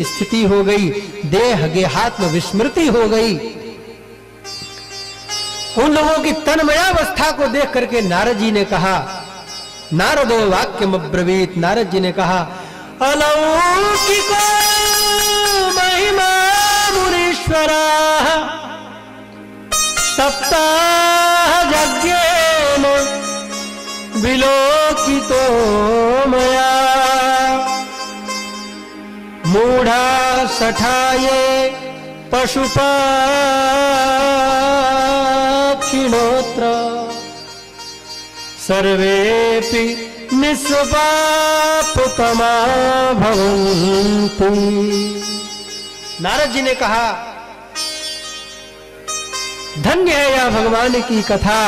स्थिति हो गई, देह गेहात्म विस्मृति हो गई। उन लोगों की तन्मयावस्था को देख करके नारद जी ने कहा, नारदो वाक्यम अब्रवीत, नारद जी ने कहा, अलौकिको महिमा मुनीश्वरा सप्ताह यज्ञेन विलोकितो मया मूढ़ा सठाये पशुपक्षिणोत्र सर्वेपि निष्पापतमा भवन्ति। नारद जी ने कहा, धन्य है यह भगवान की कथा,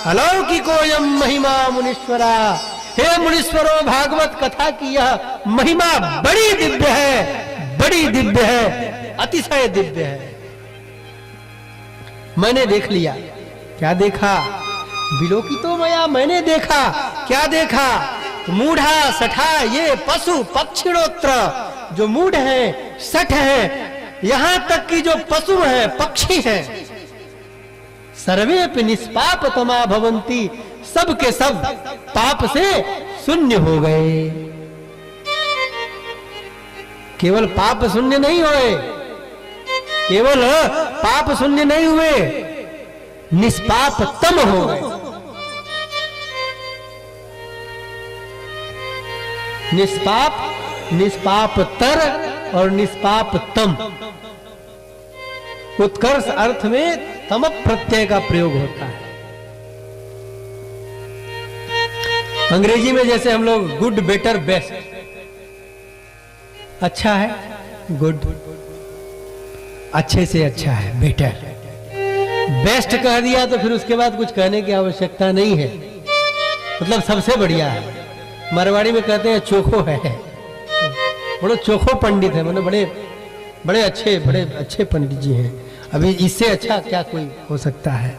अलौकिकोयम महिमा मुनीश्वरा। हे मुनीश्वरों, भागवत कथा की यह महिमा बड़ी दिव्य है, बड़ी दिव्य है, अतिशय दिव्य है। मैंने देख लिया। क्या देखा? विलोकितो मया, मैंने देखा। क्या देखा? मूढ़ा सठा ये पशु पक्षिणोत्र, जो मूढ़ है, सठ है, यहां तक कि जो पशु है, पक्षी है, सर्वेपि निष्पापतमा भवन्ति, सब के सब पाप से शून्य हो गए। केवल पाप शून्य नहीं हुए, केवल पाप शून्य नहीं हुए, निष्पापतम हो गए। निष्पाप, निष्पापतर और निष्पापतम। उत्कर्ष अर्थ में तम प्रत्यय का प्रयोग होता है। अंग्रेजी में जैसे हम लोग गुड, बेटर, बेस्ट, अच्छा है गुड, अच्छे से अच्छा है बेटर, बेस्ट कह दिया तो फिर उसके बाद कुछ कहने की आवश्यकता नहीं है, मतलब सबसे बढ़िया है। मारवाड़ी में कहते हैं चोखो है, बड़े चोखो पंडित है, मतलब बड़े अच्छे पंडित जी हैं। अभी इससे अच्छा क्या कोई हो सकता है,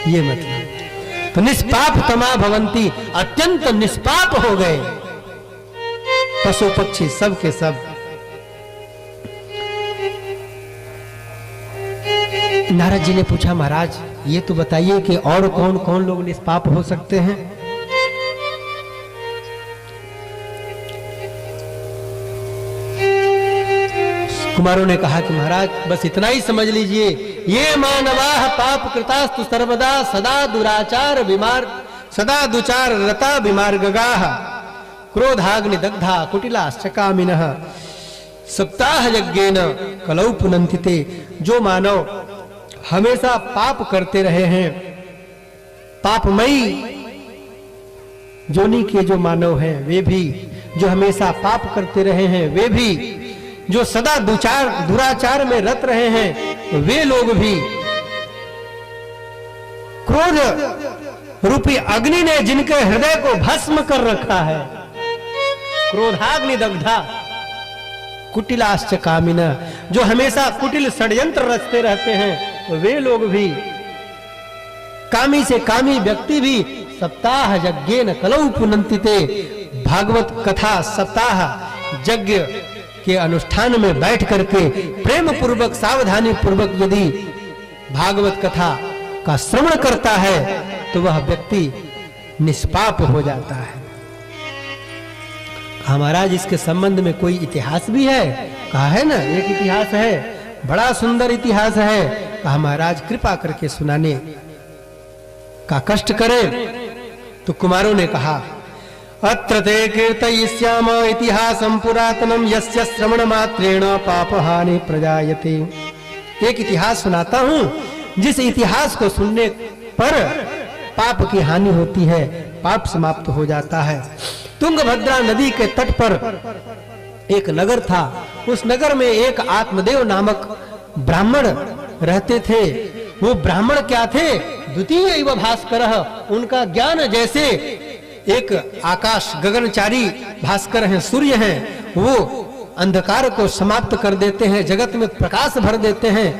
ये मतलब। तो निष्पाप तमा भवंती, अत्यंत निष्पाप हो गए पशु पक्षी सब के सब। नारद जी ने पूछा, महाराज ये तो बताइए कि और कौन कौन लोग निष्पाप हो सकते हैं? कुमारों ने कहा कि महाराज बस इतना ही समझ लीजिए, ये मानवाः पाप कृतास्तु सर्वदा सदा दुराचार विमार, सदा दुचार रता विमार्गगाः क्रोधाग्नि दग्धा कुटिलाश्च कामिनः सप्ताह यज्ञेन कलौ पुनन्तिते। जो मानव हमेशा पाप करते रहे हैं, पापमयी जोनी के जो मानव हैं वे भी, जो हमेशा पाप करते रहे हैं वे भी, जो सदा दुराचार में रत रहे हैं वे लोग भी, क्रोध रूपी अग्नि ने जिनके हृदय को भस्म कर रखा है, क्रोधाग्नि दग्धा कुटिलाश्च कामिना, जो हमेशा कुटिल षड्यंत्र रचते रहते हैं वे लोग भी, कामी से कामी व्यक्ति भी सप्ताह यज्ञेन कलौ पुनन्तिते, भागवत कथा सप्ताह यज्ञ के अनुष्ठान में बैठ करके प्रेम पूर्वक सावधानी पूर्वक यदि भागवत कथा का श्रवण करता है तो वह व्यक्ति निष्पाप हो जाता है। कहा महाराज इसके संबंध में कोई इतिहास भी है? कहा है ना, एक इतिहास है, बड़ा सुंदर इतिहास है। कहा महाराज कृपा करके सुनाने का कष्ट करें। तो कुमारों ने कहा, अत्र ते कीर्तयिष्याम इतिहासं पुरातनम यस्य श्रवण मात्रेण पापहानि प्रजायते। एक इतिहास सुनाता हूं जिस इतिहास को सुनने पर पाप की हानि होती है, पाप समाप्त हो जाता है। तुंगभद्रा नदी के तट पर एक नगर था। उस नगर में एक आत्मदेव नामक ब्राह्मण रहते थे। वो ब्राह्मण क्या थे? द्वितीय इव भास्करः, उनका ज्ञान जैसे एक आकाश गगनचारी भास्कर हैं, सूर्य हैं, वो अंधकार को समाप्त कर देते हैं, जगत में प्रकाश भर देते हैं।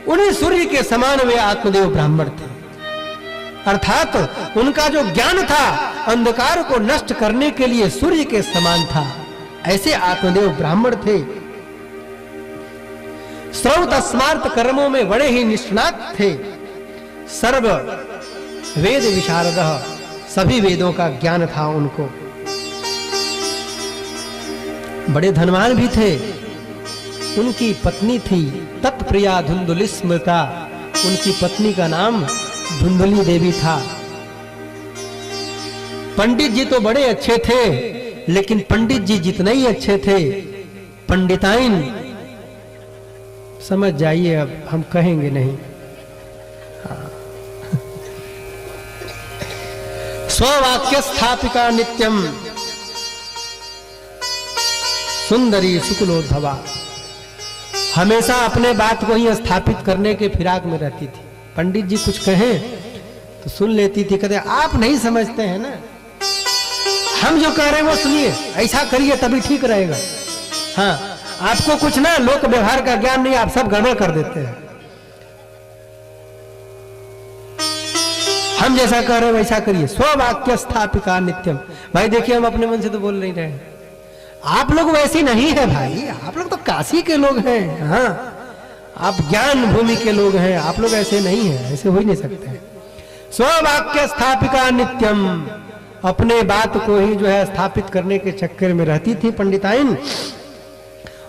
उन्हीं सूर्य के समान वे आत्मदेव ब्राह्मण थे। अर्थात उनका जो ज्ञान था अंधकार को नष्ट करने के लिए सूर्य के समान था। ऐसे आत्मदेव ब्राह्मण थे। श्रौत स्मार्त कर्मों में बड़े ही निष्णात थे। सर्व वेद विशारद, सभी वेदों का ज्ञान था उनको। बड़े धनवान भी थे। उनकी पत्नी थी तत्प्रिया धुंधुली स्मृता, उनकी पत्नी का नाम धुंधुली देवी था। पंडित जी तो बड़े अच्छे थे, लेकिन पंडित जी जितने ही अच्छे थे, पंडिताइन, समझ जाइए, अब हम कहेंगे नहीं। स्ववाक्य स्थापिका नित्यम सुंदरी शुक्लोद्भवा, हमेशा अपने बात को ही स्थापित करने के फिराक में रहती थी। पंडित जी कुछ कहें तो सुन लेती थी, कहते आप नहीं समझते हैं ना, हम जो कह रहे हैं वो सुनिए, ऐसा करिए तभी ठीक रहेगा। हाँ, आपको कुछ ना लोक व्यवहार का ज्ञान नहीं, आप सब गड़बड़ कर देते हैं। हम जैसा कह रहे हैं वैसा करिए। स्ववाक्य स्थापिका नित्यम, भाई देखिए हम अपने मन से तो बोल नहीं रहे हैं, आप लोग वैसी नहीं है भाई, आप लोग तो काशी के लोग हैं। हाँ, आप ज्ञान भूमि के लोग हैं, आप लोग ऐसे नहीं हैं, ऐसे हो ही नहीं सकते। स्ववाक्य स्थापिका नित्यम, अपने बात को ही जो है स्थापित करने के चक्कर में रहती थी पंडिताइन।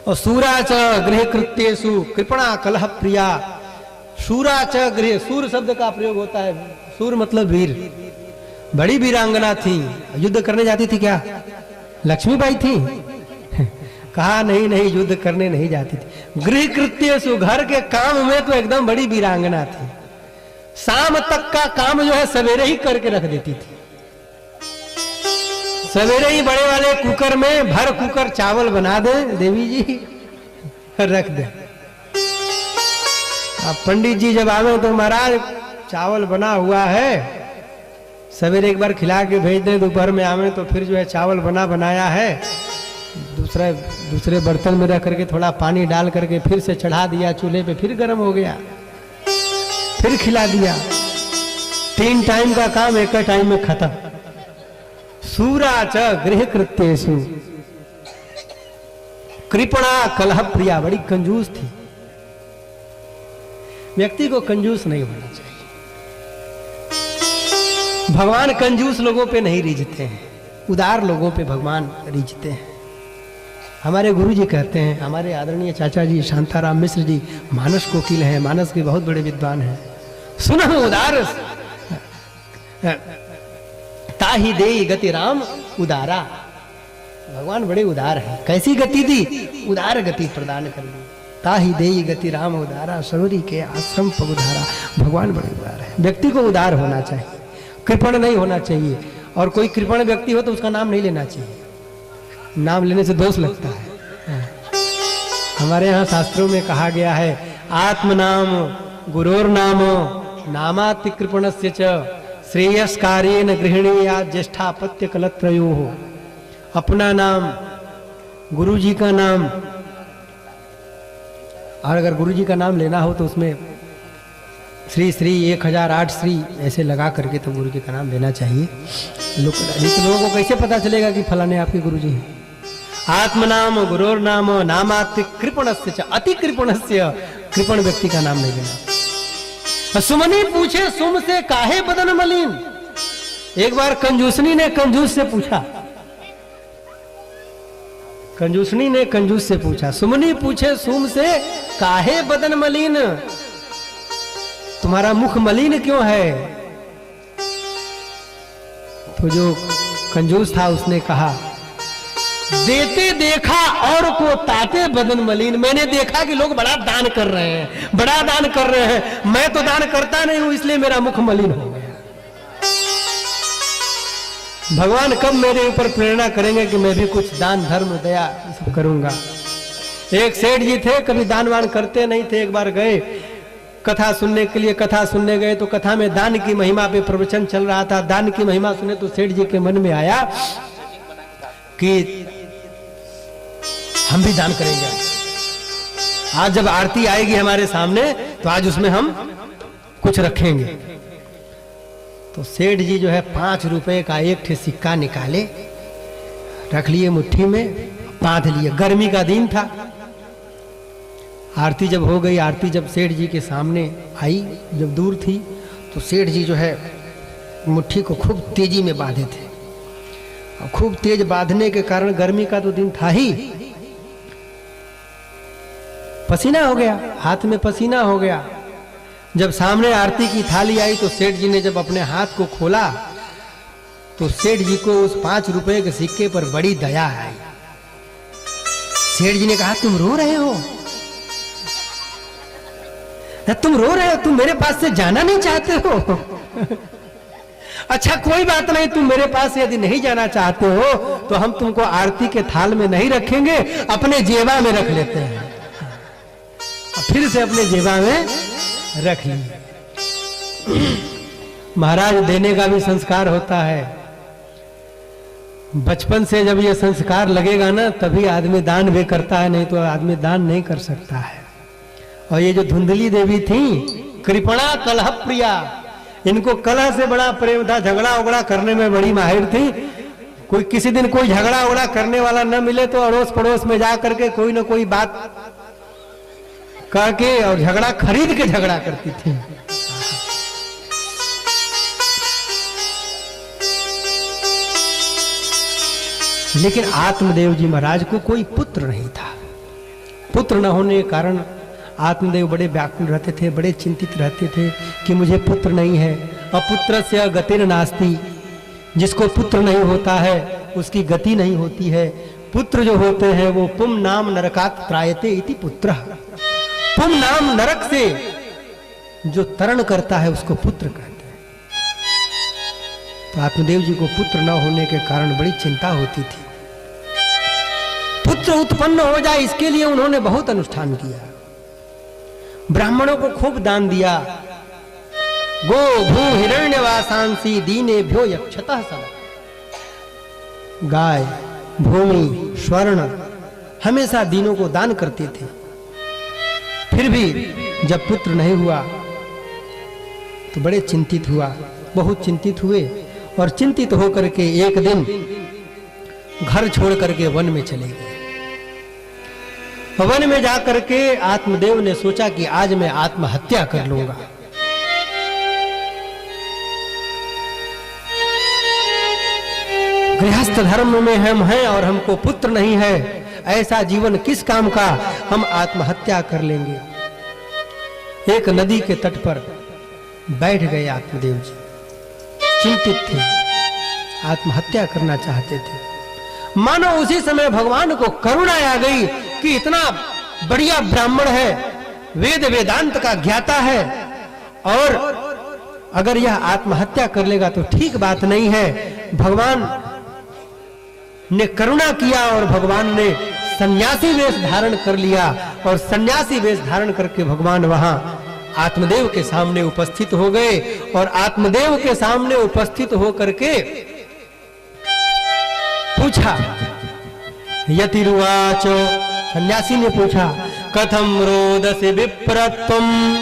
और सूराच गृह कृत्येषु कृपणा कलह प्रिया, सूराच गृह, सूर शब्द का प्रयोग होता है, सूर मतलब वीर, बड़ी वीरांगना थी। युद्ध करने जाती थी क्या? लक्ष्मीबाई थी? कहा नहीं नहीं, युद्ध करने नहीं जाती थी। गृह कृत्येषु, घर के काम में तो एकदम बड़ी वीरांगना थी। शाम तक का काम जो है सवेरे ही करके रख देती थी। सवेरे ही बड़े वाले कुकर में भर कुकर चावल बना दे देवी जी, रख दे। अब पंडित जी जब आवे तो महाराज चावल बना हुआ है, सवेरे एक बार खिला के भेज दें, दोपहर में आवे तो फिर जो है चावल बना बनाया है, दूसरे बर्तन में रख करके थोड़ा पानी डाल करके फिर से चढ़ा दिया चूल्हे पे, फिर गर्म हो गया, फिर खिला दिया। 3 टाइम का काम एक टाइम में खत्म। सूराच गृह कृत्येषु कृपणा कलह प्रिया, बड़ी कंजूस थी। व्यक्ति को कंजूस नहीं होना चाहिए। भगवान कंजूस लोगों पे नहीं रीझते हैं, उदार लोगों पे भगवान रीझते हैं। हमारे गुरु जी कहते हैं, हमारे आदरणीय चाचा जी शांताराम मिश्र जी मानस कोकिल हैं, मानस के बहुत बड़े विद्वान हैं। सुनो उदार ताहि देई गति राम उदारा, भगवान बड़े उदार हैं। कैसी गति दी? उदार गति प्रदान कर दी। ताहि देई गति राम उदारा, सरोरी के आश्रम पगुधारा, भगवान बड़े उदार है। व्यक्ति को उदार होना चाहिए, कृपण नहीं होना चाहिए। और कोई कृपण व्यक्ति हो तो उसका नाम नहीं लेना चाहिए, नाम लेने से दोष लगता है। हमारे यहाँ शास्त्रों में कहा गया है, आत्म नाम गुरोर नामो नामाति कृपणस्य च श्रेयस्कारेण गृहिणीया ज्येष्ठापत्य कलत्रयो हो। अपना नाम, गुरु जी का नाम, और अगर गुरु जी का नाम लेना हो तो उसमें श्री श्री 1008 श्री ऐसे लगा करके तो गुरु जी का नाम लेना चाहिए। लोगों को कैसे पता चलेगा कि फलाने आपके गुरु जी हैं? आत्मनाम गुरोर नाम नामाति कृपणस्य च, अति कृपणस्य, कृपण व्यक्ति का नाम नहीं लेना। सुमनी पूछे सुम से काहे बदन मलिन, एक बार कंजूसनी ने कंजूस से पूछा, कंजूसनी ने कंजूस से पूछा, सुमनी पूछे सुम से काहे बदन मलिन, तुम्हारा मुख मलिन क्यों है? तो जो कंजूस था उसने कहा, देते देखा और को ताते बदन मलिन, मैंने देखा कि लोग बड़ा दान कर रहे हैं, बड़ा दान कर रहे हैं, मैं तो दान करता नहीं हूं, इसलिए मेरा मुख मलिन हो गया। भगवान कब मेरे ऊपर प्रेरणा करेंगे कि मैं भी कुछ दान धर्म दया सब करूंगा। एक सेठ जी थे, कभी दान वान करते नहीं थे। एक बार गए कथा सुनने के लिए, कथा सुनने गए तो कथा में दान की महिमा पे प्रवचन चल रहा था। दान की महिमा सुने तो सेठ जी के मन में आया कि हम भी दान करेंगे। आज जब आरती आएगी हमारे सामने तो आज उसमें हम कुछ रखेंगे। तो सेठ जी जो है 5 रुपए का एक ठे सिक्का निकाले, रख लिए मुट्ठी में, बांध लिए। गर्मी का दिन था, आरती जब हो गई, आरती जब सेठ जी के सामने आई, जब दूर थी, तो सेठ जी जो है मुट्ठी को खूब तेजी में बांधे थे। और खूब तेज बांधने के कारण, गर्मी का तो दिन था ही, पसीना हो गया, हाथ में पसीना हो गया। जब सामने आरती की थाली आई तो सेठ जी ने जब अपने हाथ को खोला तो सेठ जी को उस 5 रुपए के सिक्के पर बड़ी दया आई। सेठ जी ने कहा, तुम रो रहे हो? तुम रो रहे हो? तुम मेरे पास से जाना नहीं चाहते हो? अच्छा कोई बात नहीं, तुम मेरे पास यदि नहीं जाना चाहते हो तो हम तुमको आरती के थाल में नहीं रखेंगे, अपने जेबा में रख लेते हैं। फिर से अपने जेबा में रख लिए। महाराज, देने का भी संस्कार होता है। बचपन से जब ये संस्कार लगेगा ना, तभी आदमी दान भी करता है, नहीं तो आदमी दान नहीं कर सकता है। और ये जो धुंधली देवी थी, कृपणा कलह प्रिया, इनको कलह से बड़ा प्रेम था, झगड़ा उगड़ा करने में बड़ी माहिर थी। कोई किसी दिन कोई झगड़ा उगड़ा करने वाला न मिले तो अड़ोस पड़ोस में जा करके कोई ना कोई बात कह के और झगड़ा खरीद के झगड़ा करती थी। लेकिन आत्मदेव जी महाराज को कोई पुत्र नहीं था। पुत्र न होने के कारण आत्मदेव बड़े व्याकुल रहते थे, बड़े चिंतित रहते थे कि मुझे पुत्र नहीं है। अपुत्रस्य गतिर् नास्ति, जिसको पुत्र नहीं होता है उसकी गति नहीं होती है। पुत्र जो होते हैं वो पुम नाम नरकात् त्रायते इति पुत्रः, पुम नाम नरक से जो तरण करता है उसको पुत्र कहते हैं। तो आत्मदेव जी को पुत्र न होने के कारण बड़ी चिंता होती थी। पुत्र उत्पन्न हो जाए इसके लिए उन्होंने बहुत अनुष्ठान किया, ब्राह्मणों को खूब दान दिया। गो भू हिरण्यवासांसी दीनेभ्यो यक्षतः सब, गाय भूमि स्वर्ण हमेशा दीनों को दान करते थे। फिर भी जब पुत्र नहीं हुआ तो बड़े चिंतित हुआ, बहुत चिंतित हुए। और चिंतित होकर के एक दिन घर छोड़ करके वन में चले गए। वन में जाकर के आत्मदेव ने सोचा कि आज मैं आत्महत्या कर लूंगा। गृहस्थ धर्म में हम हैं और हमको पुत्र नहीं है, ऐसा जीवन किस काम का, हम आत्महत्या कर लेंगे। एक नदी के तट पर बैठ गए आत्मदेव जी, चिंतित थे, आत्महत्या करना चाहते थे। मानो उसी समय भगवान को करुणा आ गई कि इतना बढ़िया ब्राह्मण है, वेद वेदांत का ज्ञाता है, और अगर यह आत्महत्या कर लेगा तो ठीक बात नहीं है। भगवान ने करुणा किया और भगवान ने सन्यासी वेश धारण कर लिया। और सन्यासी वेश धारण करके भगवान वहां आत्मदेव के सामने उपस्थित हो गए। और आत्मदेव के सामने उपस्थित होकर के पूछा, यतिरुवाच, सन्यासी ने पूछा, कथम रोदसी विप्रत्वम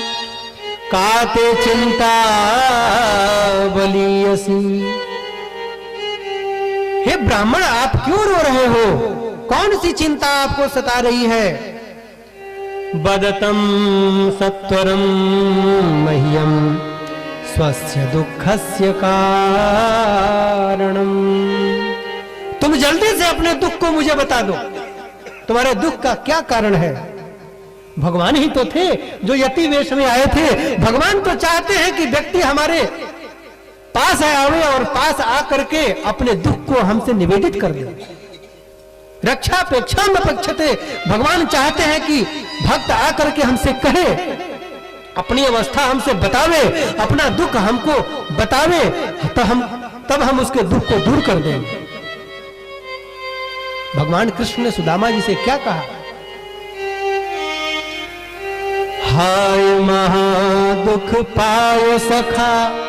काते चिंता बलीयसी। हे ब्राह्मण, आप क्यों रो रहे हो? कौन सी चिंता आपको सता रही है? बदतम सत्वरम मह्यम स्वस्य दुःखस्य कारणम। तुम जल्दी से अपने दुख को मुझे बता दो, तुम्हारे दुख का क्या कारण है? भगवान ही तो थे जो यति वेश में आए थे। भगवान तो चाहते हैं कि व्यक्ति हमारे पास आवे और पास आकर के अपने दुख को हमसे निवेदित कर दे। रक्षा अपेक्षा में पक्षते, भगवान चाहते हैं कि भक्त आकर के हमसे कहे, अपनी अवस्था हमसे बतावे, अपना दुख हमको बतावे, तब हम उसके दुख को दूर कर देंगे। भगवान कृष्ण ने सुदामा जी से क्या कहा? हाय महा दुख पायो सखा,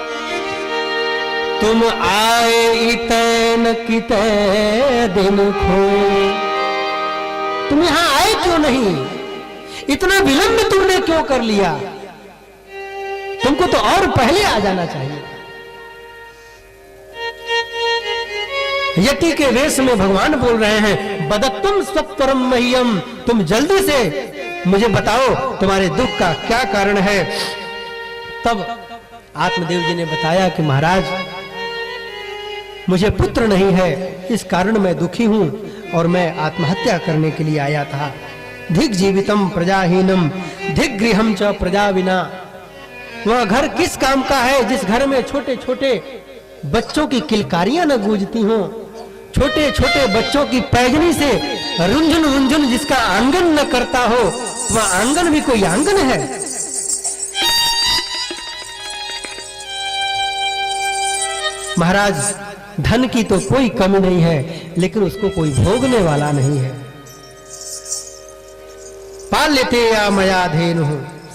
तुम आए इतैन कितै दिन खोए। तुम यहां आए क्यों नहीं? इतना विलंब तुमने क्यों कर लिया? तुमको तो और पहले आ जाना चाहिए। यति के वेश में भगवान बोल रहे हैं, बदत्तुम सत्वरम मह्यम, तुम जल्दी से मुझे बताओ तुम्हारे दुख का क्या कारण है। तब आत्मदेव जी ने बताया कि महाराज मुझे पुत्र नहीं है, इस कारण मैं दुखी हूं और मैं आत्महत्या करने के लिए आया था। धिक जीवितम प्रजाहीनम धिक गृहम च प्रजा विना। वह घर किस काम का है जिस घर में छोटे छोटे बच्चों की किलकारियां न गूंजती हों, छोटे छोटे बच्चों की पैजनी से रुंझुन रुंझुन जिसका आंगन न करता हो, वह आंगन भी कोई आंगन है। महाराज धन की तो कोई कमी नहीं है, लेकिन उसको कोई भोगने वाला नहीं है। पाल लेते या मया धेनु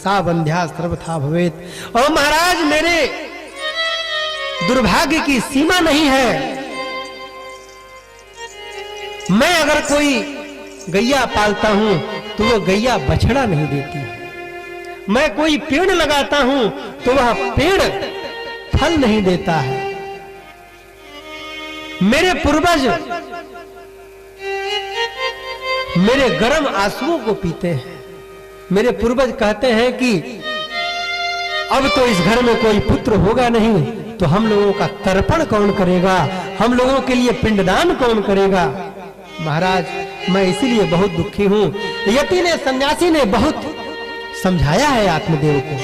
सा बंध्या सर्वथा भवेत। और महाराज मेरे दुर्भाग्य की सीमा नहीं है। मैं अगर कोई गैया पालता हूं तो वह गैया बछड़ा नहीं देती। मैं कोई पेड़ लगाता हूं तो वह पेड़ फल नहीं देता है। मेरे पूर्वज मेरे गर्म आंसुओं को पीते हैं। मेरे पूर्वज कहते हैं कि अब तो इस घर में कोई पुत्र होगा नहीं, तो हम लोगों का तर्पण कौन करेगा, हम लोगों के लिए पिंडदान कौन करेगा। महाराज मैं इसीलिए बहुत दुखी हूं। यति ने सन्यासी ने बहुत समझाया है आत्मदेव को।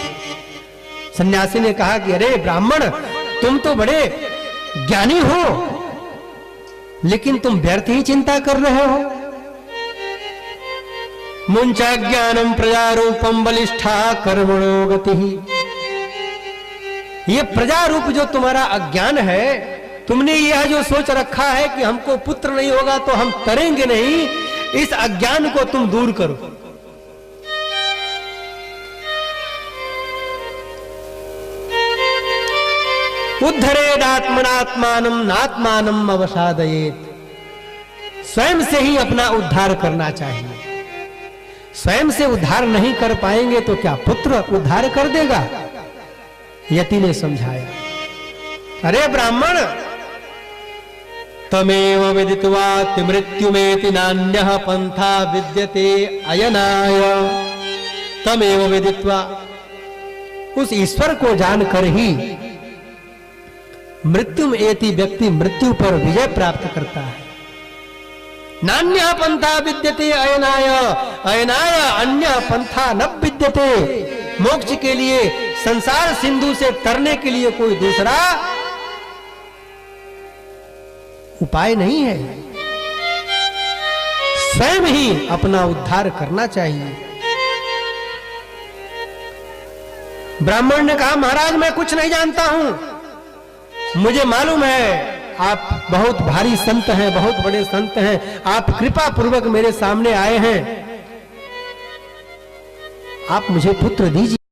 सन्यासी ने कहा कि अरे ब्राह्मण तुम तो बड़े ज्ञानी हो, लेकिन तुम व्यर्थ ही चिंता कर रहे हो। मुंचा ज्ञानम प्रजारूपम बलिष्ठा कर्मणो गति। ये प्रजारूप जो तुम्हारा अज्ञान है, तुमने यह जो सोच रखा है कि हमको पुत्र नहीं होगा तो हम करेंगे नहीं, इस अज्ञान को तुम दूर करो। उद्धरेदात्मनात्मानम नात्मानम अवसादयेत। स्वयं से ही अपना उद्धार करना चाहिए। स्वयं से उद्धार नहीं कर पाएंगे तो क्या पुत्र उद्धार कर देगा। यति ने समझाया, अरे ब्राह्मण तमेव विदित्वा मृत्युमेति नान्यः पंथा विद्यते अयनाय। तमेव विदित्वा, उस ईश्वर को जानकर ही मृत्युम एति व्यक्ति मृत्यु पर विजय प्राप्त करता है। नान्य पंथा विद्यते अयनाय। अयनाय अन्य पंथा न विद्यते। मोक्ष के लिए संसार सिंधु से तरने के लिए कोई दूसरा उपाय नहीं है। स्वयं ही अपना उद्धार करना चाहिए। ब्राह्मण ने कहा, महाराज मैं कुछ नहीं जानता हूं, मुझे मालूम है आप बहुत भारी संत हैं, बहुत बड़े संत हैं, आप कृपा पूर्वक मेरे सामने आए हैं, आप मुझे पुत्र दीजिए।